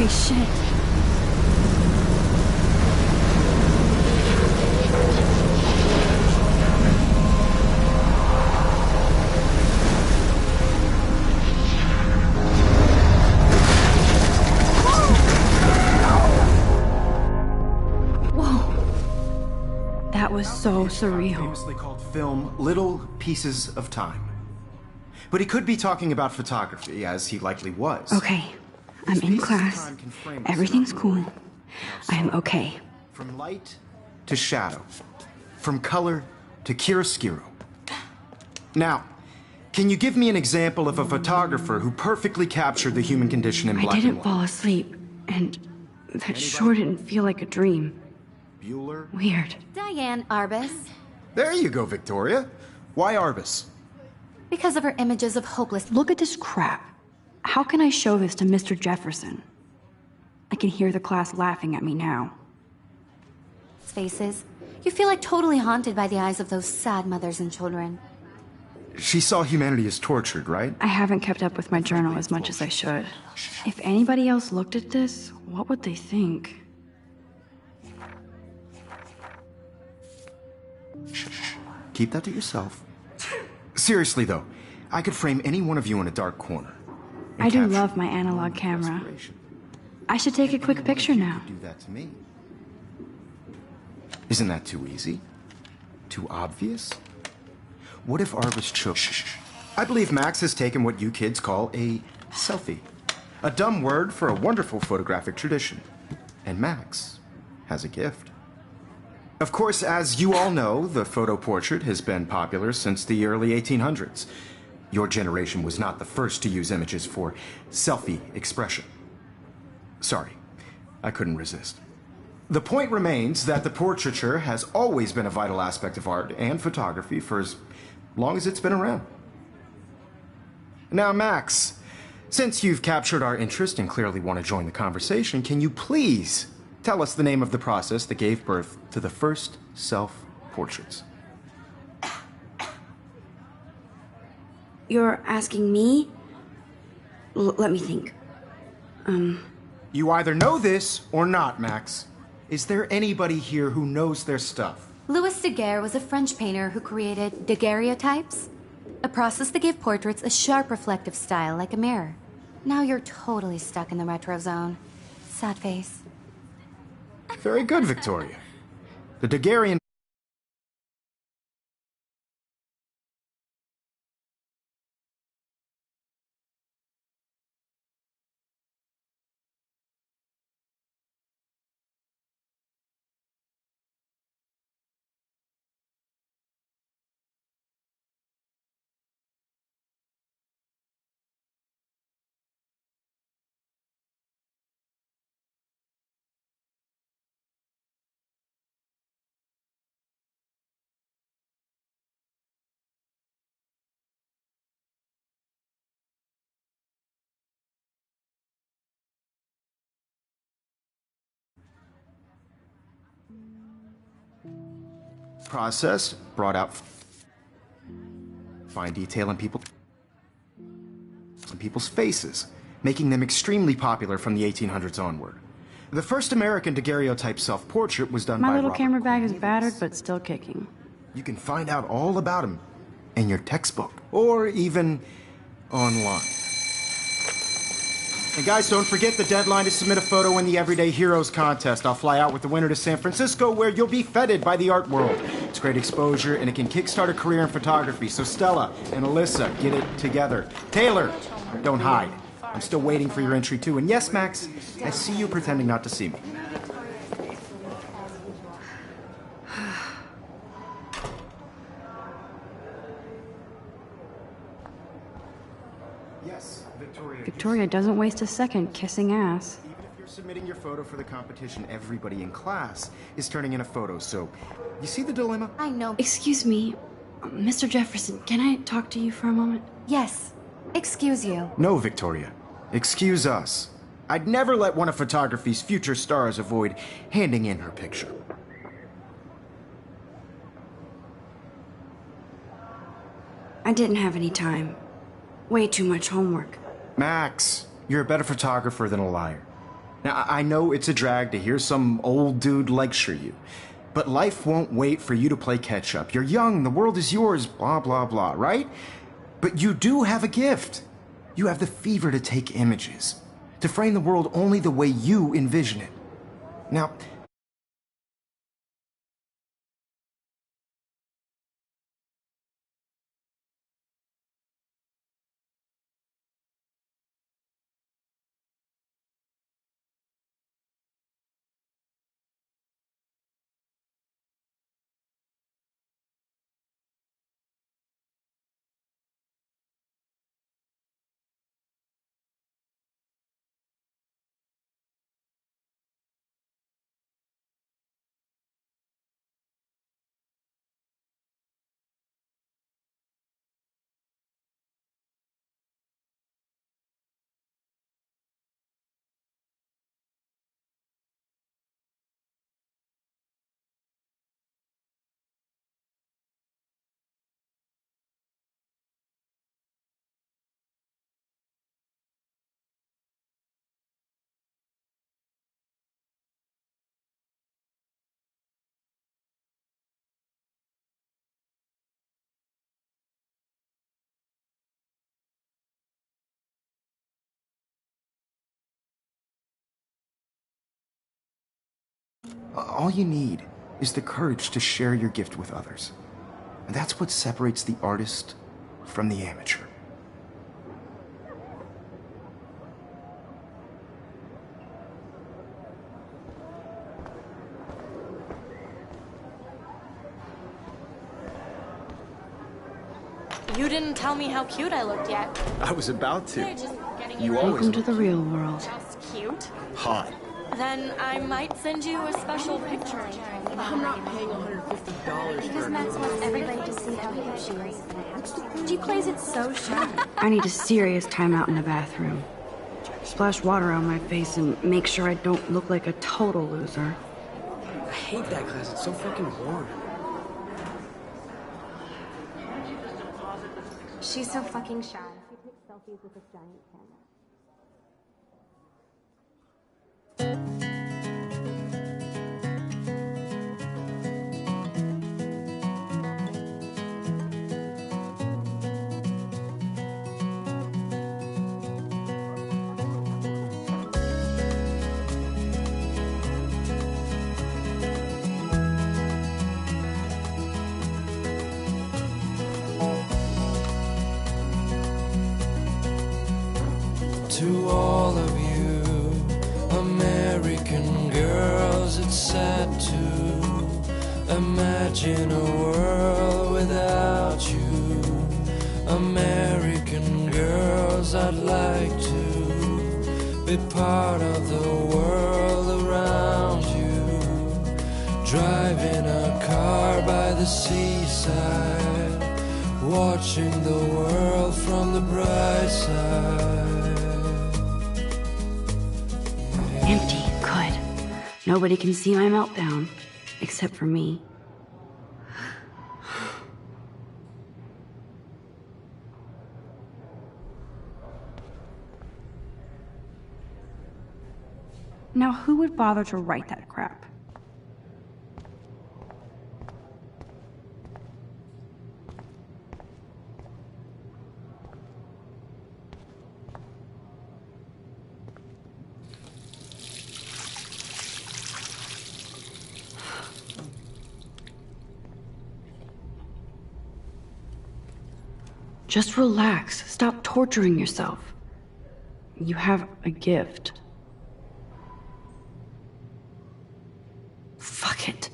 shit. Whoa. That was so surreal. Famously called film Little Pieces of Time. But he could be talking about photography, as he likely was. Okay, I'm in class. Everything's cool. I'm okay. From light to shadow. From color to chiaroscuro. Now, can you give me an example of a photographer who perfectly captured the human condition in black and white? I didn't fall asleep, and that sure didn't feel like a dream. Bueller? Weird. Diane Arbus. There you go, Victoria. Why Arbus? Because of her images of hopeless... Look at this crap. How can I show this to Mr. Jefferson? I can hear the class laughing at me now. faces. You feel like totally haunted by the eyes of those sad mothers and children. She saw humanity as tortured, right? I haven't kept up with my journal as much as I should. If anybody else looked at this, what would they think? Keep that to yourself. Seriously, though, I could frame any one of you in a dark corner. I do love my analog camera. I should take a quick picture now. Do that to me. Isn't that too easy? Too obvious? What if Arbus chose? I believe Max has taken what you kids call a selfie. A dumb word for a wonderful photographic tradition. And Max has a gift. Of course, as you all know, the photo portrait has been popular since the early 1800s. Your generation was not the first to use images for selfie expression. Sorry, I couldn't resist. The point remains that the portraiture has always been a vital aspect of art and photography for as long as it's been around. Now, Max, since you've captured our interest and clearly want to join the conversation, can you please tell us the name of the process that gave birth to the first self-portraits? You're asking me? Let me think. You either know this or not, Max. Is there anybody here who knows their stuff? Louis Daguerre was a French painter who created daguerreotypes, a process that gave portraits a sharp reflective style like a mirror. Now you're totally stuck in the retro zone. Sad face. Very good, Victoria. The Daguerrean process brought out fine detail in people's faces, making them extremely popular from the 1800s onward. The first American daguerreotype self-portrait was done by My little Robert camera bag is Cornelius. battered, but still kicking. You can find out all about him in your textbook, or even online. And guys, don't forget the deadline to submit a photo in the Everyday Heroes contest. I'll fly out with the winner to San Francisco, where you'll be feted by the art world. It's great exposure, and it can kickstart a career in photography. So Stella and Alyssa, get it together. Taylor, don't hide. I'm still waiting for your entry, too. And yes, Max, I see you pretending not to see me. Yes, Victoria. Victoria doesn't waste a second kissing ass. Even if you're submitting your photo for the competition, everybody in class is turning in a photo, so you see the dilemma? I know. Excuse me, Mr. Jefferson, can I talk to you for a moment? Yes. Excuse you. No, Victoria. Excuse us. I'd never let one of photography's future stars avoid handing in her picture. I didn't have any time. Way too much homework. Max, you're a better photographer than a liar. Now, I know it's a drag to hear some old dude lecture you, but life won't wait for you to play catch up. You're young, the world is yours, blah, blah, blah, right? But you do have a gift. You have the fever to take images, to frame the world only the way you envision it. Now, all you need is the courage to share your gift with others. And that's what separates the artist from the amateur. You didn't tell me how cute I looked yet. I was about to. They're just getting You ready. always Welcome to the real world. Just cute. hot. Then I might send you a special picture. I'm not paying $150 Because for Max wants everybody to see how cute she is. She plays it so shy. I need a serious timeout in the bathroom. Splash water on my face and make sure I don't look like a total loser. I hate that class. It's so fucking boring. She's so fucking shy. She takes selfies with this giant camera. To all of you American girls, it's sad to imagine a world without you. American girls, I'd like to be part of the world around you. Driving a car by the seaside, watching the world from the bright side. Empty, good. Nobody can see my meltdown, except for me. Now, who would bother to write that crap? Just relax. Stop torturing yourself. You have a gift. Fuck it.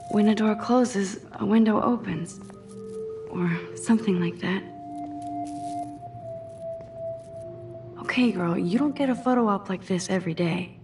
When a door closes, a window opens. Or something like that. Okay, girl, you don't get a photo op like this every day.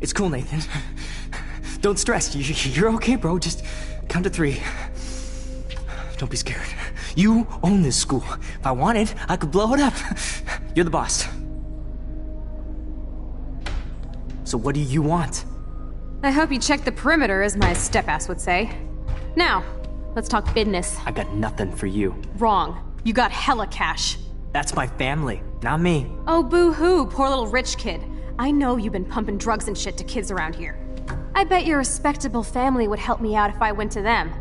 It's cool, Nathan. Don't stress. You're okay, bro. Just count to 3. Don't be scared. You own this school. If I wanted, I could blow it up. You're the boss. So what do you want? I hope you checked the perimeter, as my step-ass would say. Now, let's talk business. I got nothing for you. Wrong. You got hella cash. That's my family, not me. Oh, boo-hoo, poor little rich kid. I know you've been pumping drugs and shit to kids around here. I bet your respectable family would help me out if I went to them.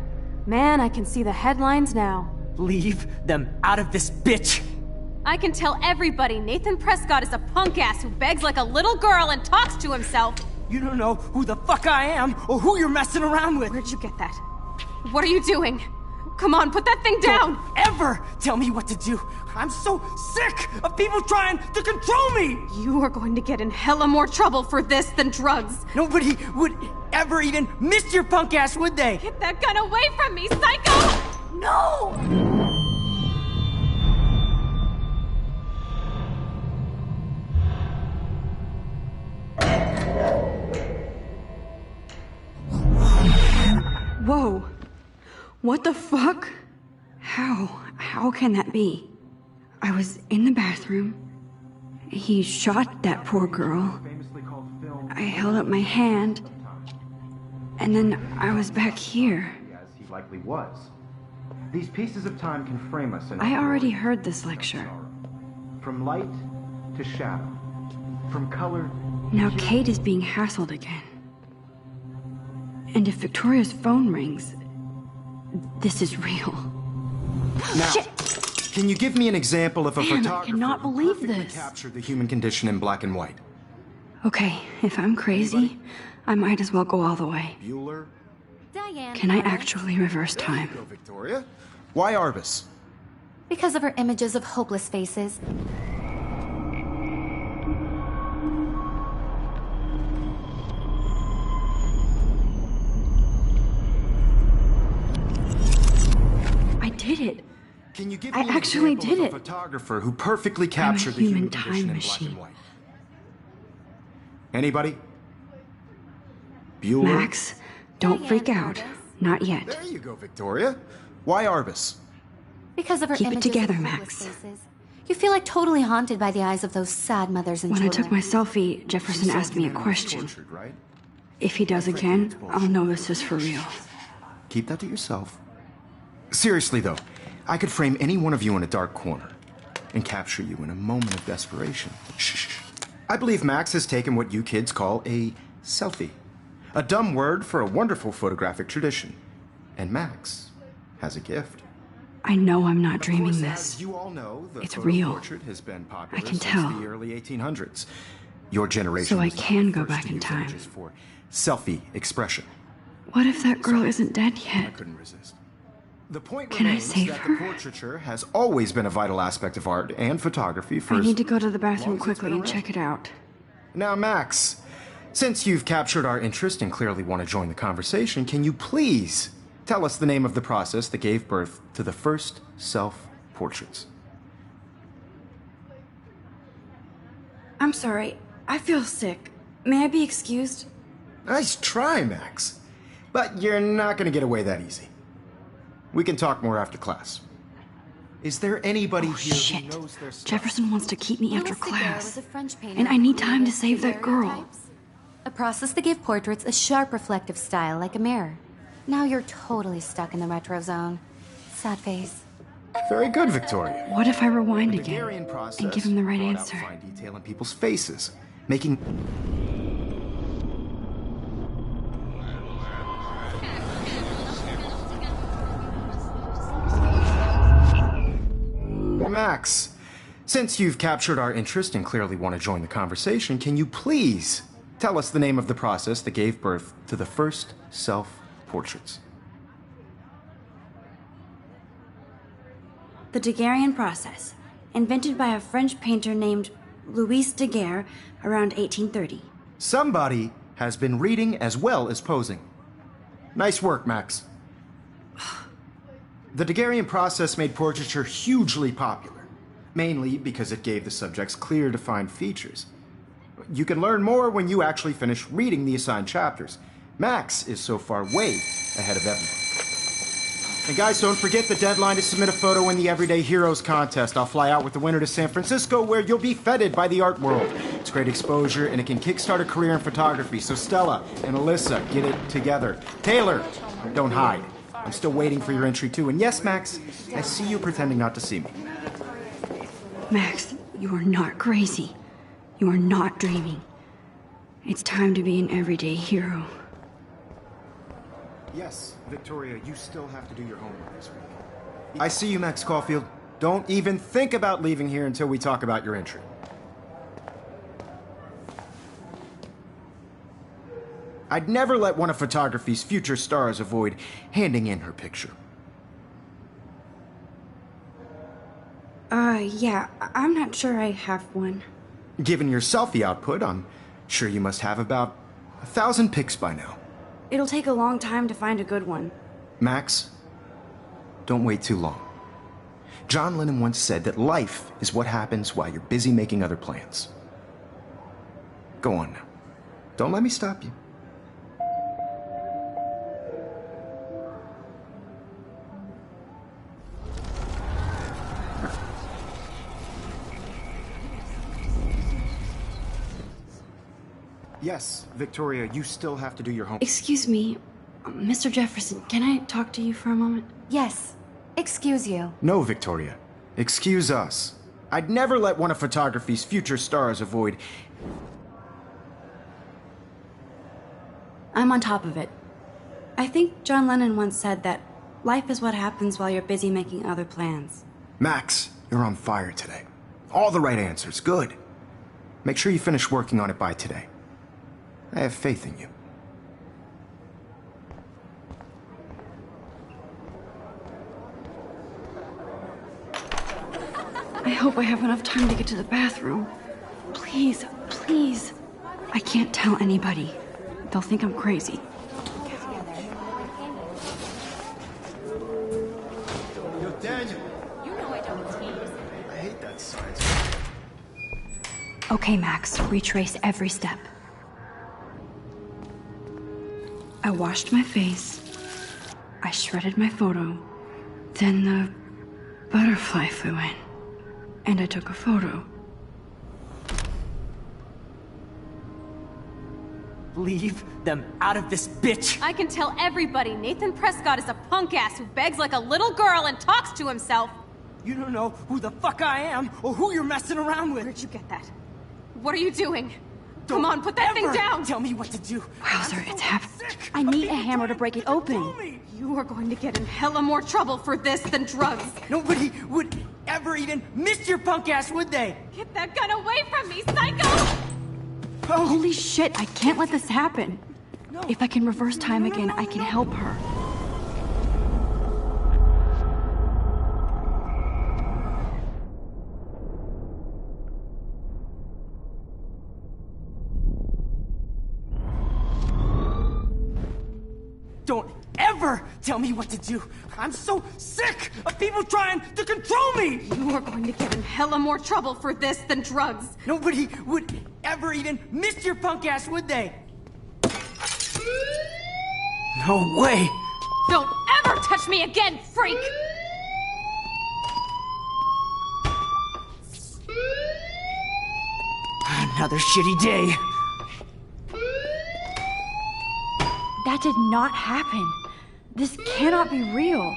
Man, I can see the headlines now. Leave them out of this bitch! I can tell everybody Nathan Prescott is a punk ass who begs like a little girl and talks to himself. You don't know who the fuck I am or who you're messing around with. Where'd you get that? What are you doing? Come on, put that thing down! Don't ever tell me what to do! I'm so sick of people trying to control me! You are going to get in hella more trouble for this than drugs. Nobody would ever even miss your punk ass, would they? Get that gun away from me, psycho! No! Whoa. What the fuck? How can that be? I was in the bathroom. He shot that poor girl. I held up my hand. And then I was back here. As he likely was. These pieces of time can frame us in I already heard this lecture. From light to shadow. From color. Now Kate is being hassled again. And if Victoria's phone rings, this is real. Now, Shit! Can you give me an example of a Man, I photographer cannot who believe perfectly this. captured the human condition in black and white? Okay, if I'm crazy, I might as well go all the way. Bueller? Diane. Can I Arbus. actually reverse time? Go, Victoria. Why Arbus? Because of her images of hopeless faces. I did it. Can you give I me an actually example did of a it. photographer who perfectly captured the human human condition time in black machine. and white? Anybody? Bueller? Max, don't freak out. Not yet. There you go, Victoria. Why Arbus? Because of her Keep it images together, of Max. hopeless faces. You feel like totally haunted by the eyes of those sad mothers and When I children. took my selfie, Jefferson asked me a question. Tortured, right? If he does again, I'll know this is for real. Keep that to yourself. Seriously, though, I could frame any one of you in a dark corner and capture you in a moment of desperation. Shh. I believe Max has taken what you kids call a selfie. A dumb word for a wonderful photographic tradition. And Max has a gift. I know I'm not Of dreaming course, this. as you all know, the It's photo real. portrait has been popular I can since tell. the early 1800s. Your generation So I was the can go first back to in use time. images for selfie expression. What if that girl isn't dead I yet? couldn't resist. The point Can I remains save that her? the portraiture has always been a vital aspect of art and photography for I as need to go to the bathroom long as it's quickly been and around. check it out. Now, Max, since you've captured our interest and clearly want to join the conversation, can you please tell us the name of the process that gave birth to the first self-portraits? I'm sorry. I feel sick. May I be excused? Nice try, Max. But you're not going to get away that easy. We can talk more after class. Is there anybody here Shit. who knows their stuff? Jefferson wants to keep me after Louis Daguerre class. was a French painter And I need who time to created save that girl. daguerreotypes, a process that gave portraits a sharp reflective style like a mirror. Now you're totally stuck in the retro zone. Sad face. Very good, Victoria. What if I rewind The again Daguerrean process and give him the right brought out answer? fine detail in people's faces, making Max, since you've captured our interest and clearly want to join the conversation, can you please tell us the name of the process that gave birth to the first self-portraits? The Daguerrean process, invented by a French painter named Louis Daguerre around 1830. Somebody has been reading as well as posing. Nice work, Max. The Daguerrean process made portraiture hugely popular, mainly because it gave the subjects clear, defined features. You can learn more when you actually finish reading the assigned chapters. Max is so far way ahead of everyone. And guys, don't forget the deadline to submit a photo in the Everyday Heroes contest. I'll fly out with the winner to San Francisco, where you'll be feted by the art world. It's great exposure, and it can kickstart a career in photography. So Stella and Alyssa, get it together. Taylor, don't hide. I'm still waiting for your entry, too. And yes, Max, I see you pretending not to see me. Max, you are not crazy. You are not dreaming. It's time to be an everyday hero. Yes, Victoria, you still have to do your homework this week. I see you, Max Caulfield. Don't even think about leaving here until we talk about your entry. I'd never let one of photography's future stars avoid handing in her picture. Yeah, I'm not sure I have one. Given your selfie output, I'm sure you must have about 1,000 pics by now. It'll take a long time to find a good one. Max, don't wait too long. John Lennon once said that life is what happens while you're busy making other plans. Go on now. Don't let me stop you. Yes, Victoria, you still have to do your homework. Excuse me, Mr. Jefferson, can I talk to you for a moment? Yes. Excuse you. No, Victoria. Excuse us. I'd never let one of photography's future stars avoid... I'm on top of it. I think John Lennon once said that life is what happens while you're busy making other plans. Max, you're on fire today. All the right answers. Good. Make sure you finish working on it by today. I have faith in you. I hope I have enough time to get to the bathroom. Please, please. I can't tell anybody. They'll think I'm crazy. Yo, Daniel. You know I don't tease. I hate that science. Okay, Max, retrace every step. I washed my face. I shredded my photo. Then the butterfly flew in. And I took a photo. Leave them out of this bitch! I can tell everybody Nathan Prescott is a punk ass who begs like a little girl and talks to himself. You don't know who the fuck I am or who you're messing around with. Where'd you get that? What are you doing? Come on, put that thing down! Tell me what to do. Wowzer, it's happening. I need a hammer to break it open. You are going to get in hella more trouble for this than drugs. Nobody would ever even miss your punk ass, would they? Get that gun away from me, psycho! Oh. Holy shit, I can't let this happen. If I can reverse time again, I can help her. Don't ever tell me what to do. I'm so sick of people trying to control me. You are going to get in hella more trouble for this than drugs. Nobody would ever even miss your punk ass, would they? No way. Don't ever touch me again, freak! Another shitty day. That did not happen. This cannot be real.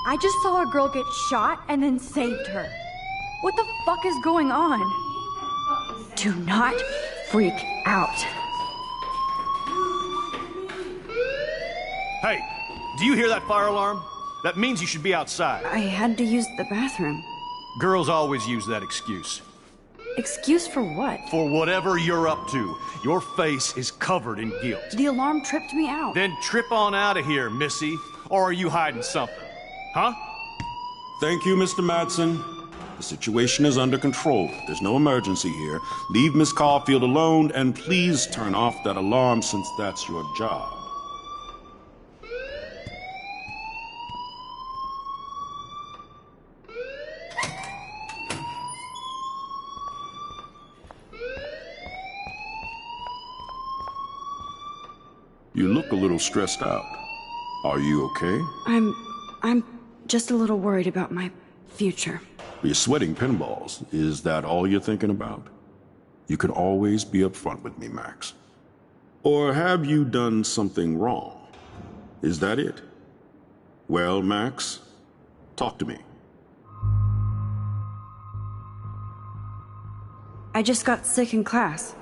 I just saw a girl get shot and then saved her. What the fuck is going on? Do not freak out. Hey, do you hear that fire alarm? That means you should be outside. I had to use the bathroom. Girls always use that excuse. Excuse for what? For whatever you're up to, your face is covered in guilt. The alarm tripped me out. Then trip on out of here, Missy. Or are you hiding something? Huh? Thank you, Mr. Madsen. The situation is under control. There's no emergency here. Leave Miss Caulfield alone, and please turn off that alarm since that's your job. You look a little stressed out. Are you okay? I'm just a little worried about my future. You're sweating pinballs. Is that all you're thinking about? You can always be upfront with me, Max. Or have you done something wrong? Is that it? Well, Max, talk to me. I just got sick in class.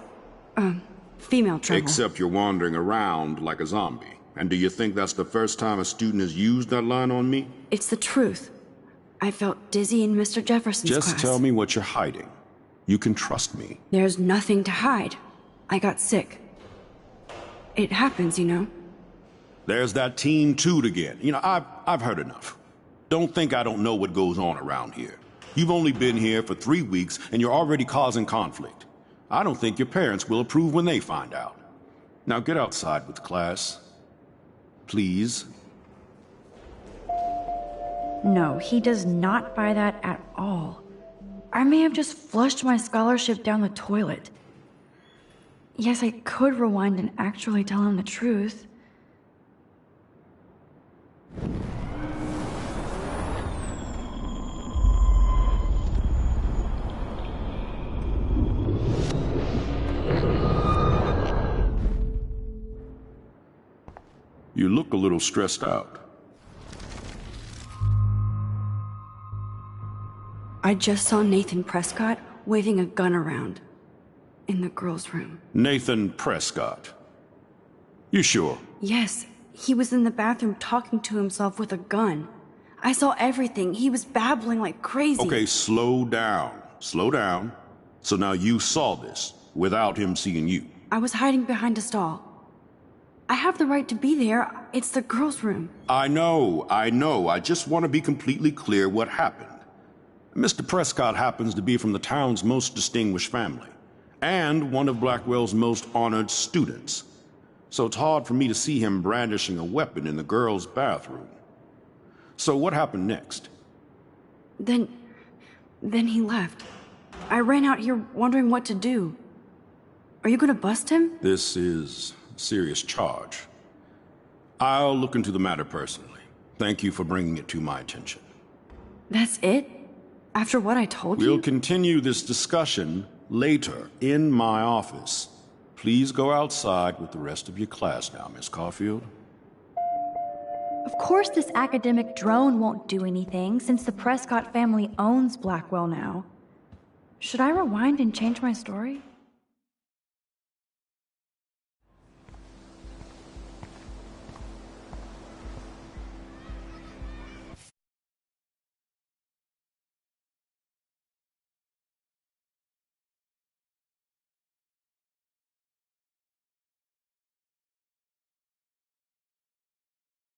Female trouble. Except you're wandering around like a zombie. And do you think that's the first time a student has used that line on me? It's the truth. I felt dizzy in Mr. Jefferson's class. Just tell me what you're hiding. You can trust me. There's nothing to hide. I got sick. It happens, you know. There's that Team Toot again. You know, I've heard enough. Don't think I don't know what goes on around here. You've only been here for 3 weeks, and you're already causing conflict. I don't think your parents will approve when they find out. Now get outside with class. Please. No, he does not buy that at all. I may have just flushed my scholarship down the toilet. Yes, I could rewind and actually tell him the truth. You look a little stressed out. I just saw Nathan Prescott waving a gun around in the girls' room. Nathan Prescott. You sure? Yes, he was in the bathroom talking to himself with a gun. I saw everything. He was babbling like crazy. Okay, slow down. Slow down. So now you saw this without him seeing you. I was hiding behind a stall. I have the right to be there. It's the girls' room. I know. I just want to be completely clear what happened. Mr. Prescott happens to be from the town's most distinguished family, and one of Blackwell's most honored students. So it's hard for me to see him brandishing a weapon in the girls' bathroom. So what happened next? Then he left. I ran out here wondering what to do. Are you gonna bust him? This is a serious charge. I'll look into the matter personally. Thank you for bringing it to my attention. That's it? After what I told you? We'll continue this discussion later in my office. Please go outside with the rest of your class now, Miss Caulfield. Of course this academic drone won't do anything, since the Prescott family owns Blackwell now. Should I rewind and change my story?